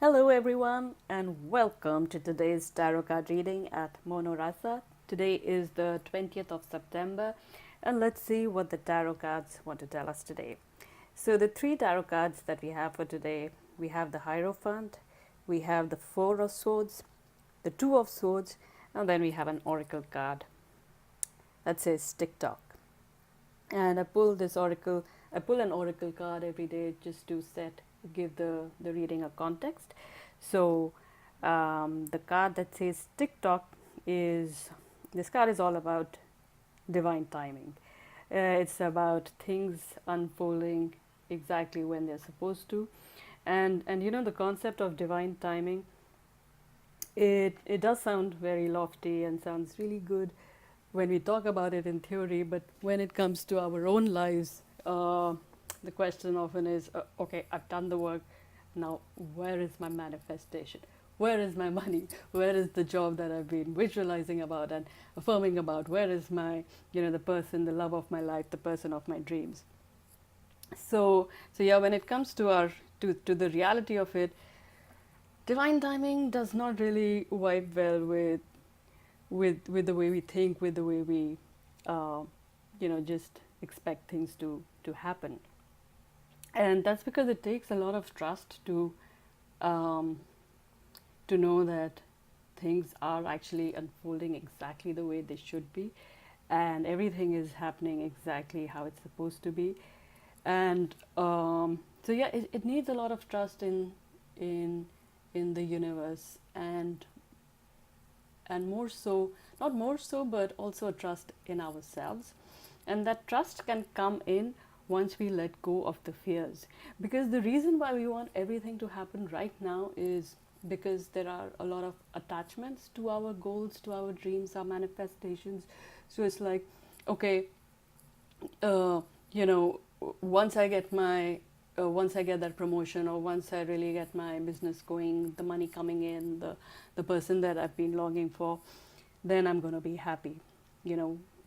Hello, everyone, and welcome to today's tarot card reading at Monorasa. Today is the 20th of September, and let's see what the tarot cards want to tell us today. So, the three tarot cards that we have for today, we have the Hierophant, we have the Four of Swords, the Two of Swords, and then we have an Oracle card that says TikTok. And I pull an oracle card every day just to give the reading a context. So the card that says TikTok is, this card is all about divine timing. It's about things unfolding exactly when they're supposed to. And you know, the concept of divine timing, it does sound very lofty and sounds really good when we talk about it in theory, but when it comes to our own lives, the question often is, okay, I've done the work, now where is my manifestation? Where is my money? Where is the job that I've been visualizing about and affirming about? Where is my, the person, the love of my life, the person of my dreams? So yeah, when it comes to to the reality of it, divine timing does not really vibe well with the way we think, with the way we, just expect things to happen. And that's because it takes a lot of trust um, to know that things are actually unfolding exactly the way they should be, and everything is happening exactly how it's supposed to be. And so yeah, it needs a lot of trust in in the universe, and more so, not more so, but also a trust in ourselves. And that trust can come in once we let go of the fears. Because the reason why we want everything to happen right now is because there are a lot of attachments to our goals, to our dreams, our manifestations. So it's like, okay, uh, you know, once I get once I get that promotion, or once I really get my business going, the money coming in, the person that I've been longing for, then I'm going to be happy.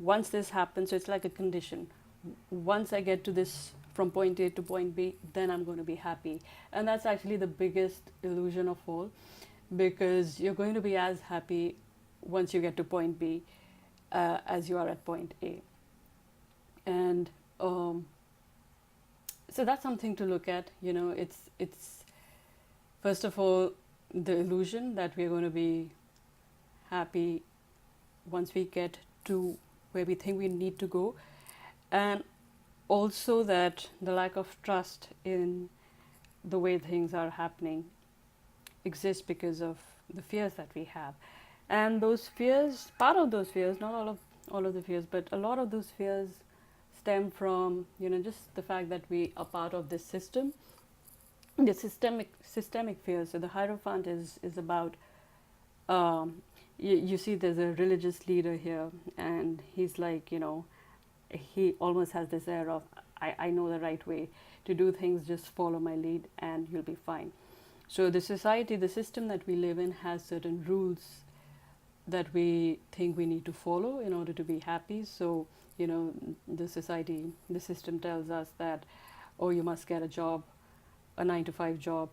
Once this happens, so it's like a condition. Once I get to this from point A to point B, then I'm going to be happy. And that's actually the biggest illusion of all, because you're going to be as happy once you get to point B as you are at point A. And so that's something to look at. It's first of all the illusion that we're going to be happy once we get to where we think we need to go, and also that the lack of trust in the way things are happening exists because of the fears that we have. And those fears, part of those fears, not all of the fears, but a lot of those fears stem from just the fact that we are part of this system, the systemic fears. So the Hierophant is about, you see there's a religious leader here, and he's like, he almost has this air of, I know the right way to do things, just follow my lead and you'll be fine. So the society, the system that we live in has certain rules that we think we need to follow in order to be happy. So, the society, the system tells us that, oh, you must get a job, a 9 to 5 job.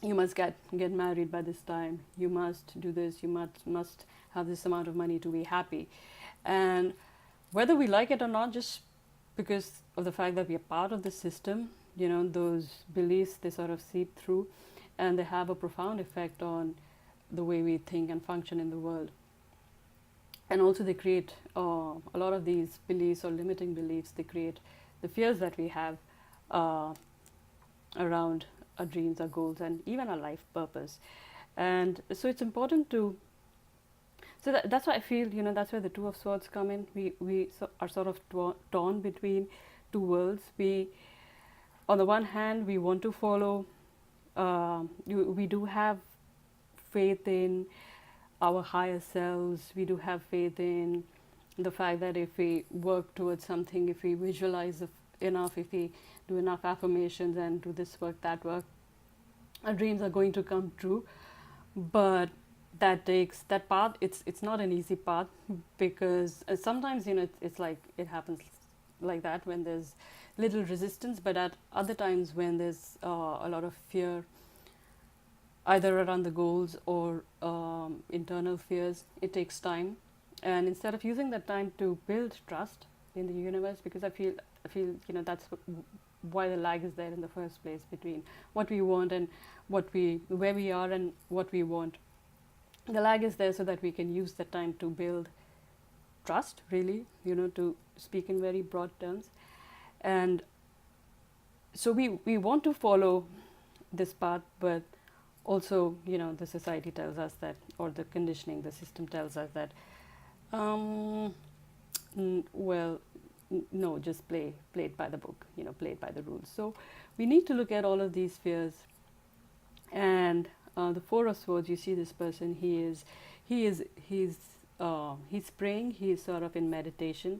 You must get married by this time. You must do this. You must have this amount of money to be happy. And whether we like it or not, just because of the fact that we are part of the system, those beliefs, they sort of seep through, and they have a profound effect on the way we think and function in the world. And also they create a lot of these beliefs or limiting beliefs. They create the fears that we have uh, around our dreams, our goals, and even our life purpose. And so it's important to, that's why I feel, that's where the Two of Swords come in. We are sort of torn between two worlds. We, on the one hand, we want to follow, we do have faith in our higher selves. We do have faith in the fact that if we work towards something, if we visualize enough, if we do enough affirmations and do this work, that work, our dreams are going to come true. But that path, it's not an easy path, because sometimes it's like it happens like that when there's little resistance, but at other times when there's a lot of fear either around the goals or internal fears. It takes time, and instead of using that time to build trust in the universe, because I feel that's why the lag is there in the first place between what we want and where we are and what we want. The lag is there so that we can use the time to build trust, really, to speak in very broad terms. And so we want to follow this path, but also, the society tells us that, or the conditioning, the system tells us that, um, well, no, just play it by the book, play it by the rules. So we need to look at all of these fears. And the Four of Swords, you see this person, he's praying, he's sort of in meditation,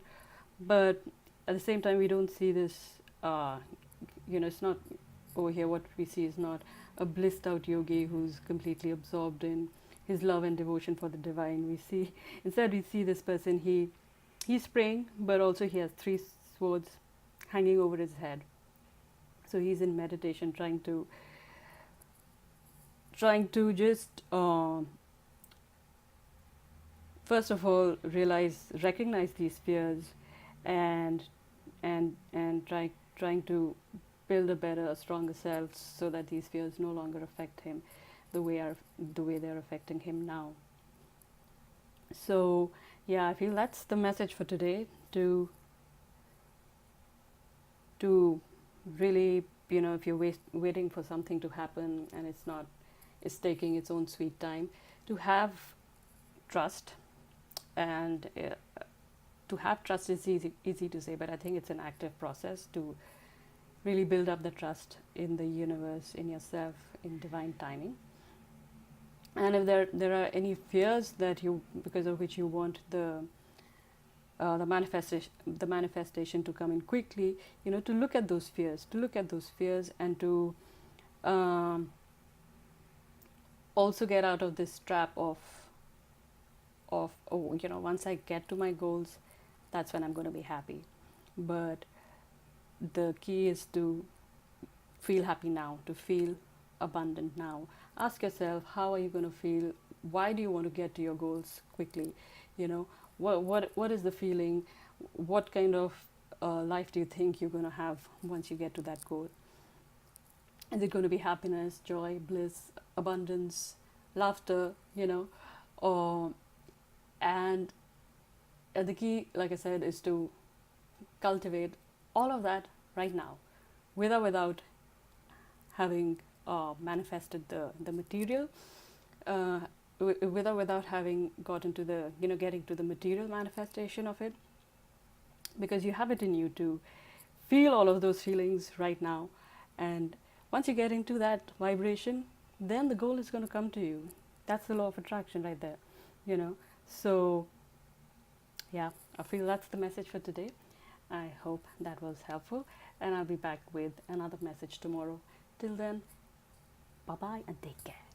but at the same time we don't see this, it's not over here. What we see is not a blissed out yogi who's completely absorbed in his love and devotion for the divine. Instead we see this person, he's praying, but also he has three swords hanging over his head. So he's in meditation, trying to just first of all recognize these fears, and trying to build a better, a stronger self, so that these fears no longer affect him the way they're affecting him now. So yeah, I feel that's the message for today, to really, if you're waiting for something to happen and it's taking its own sweet time, to have trust. And to have trust is easy to say, but I think it's an active process to really build up the trust in the universe, in yourself, in divine timing. And if there are any fears that because of which you want the manifestation to come in quickly, to look at those fears, and to also get out of this trap of once I get to my goals, that's when I'm going to be happy. But the key is to feel happy now, to feel abundant now. Ask yourself, how are you going to feel? Why do you want to get to your goals quickly? What is the feeling? What kind of life do you think you're going to have once you get to that goal? Is it going to be happiness, joy, bliss, abundance, laughter, or and the key, like I said, is to cultivate all of that right now, with or without having manifested the material, with or without having gotten to the getting to the material manifestation of it, because you have it in you to feel all of those feelings right now. And once you get into that vibration, then the goal is going to come to you. That's the law of attraction right there, So yeah, I feel that's the message for today. I hope that was helpful, and I'll be back with another message tomorrow. Till then, bye bye and take care.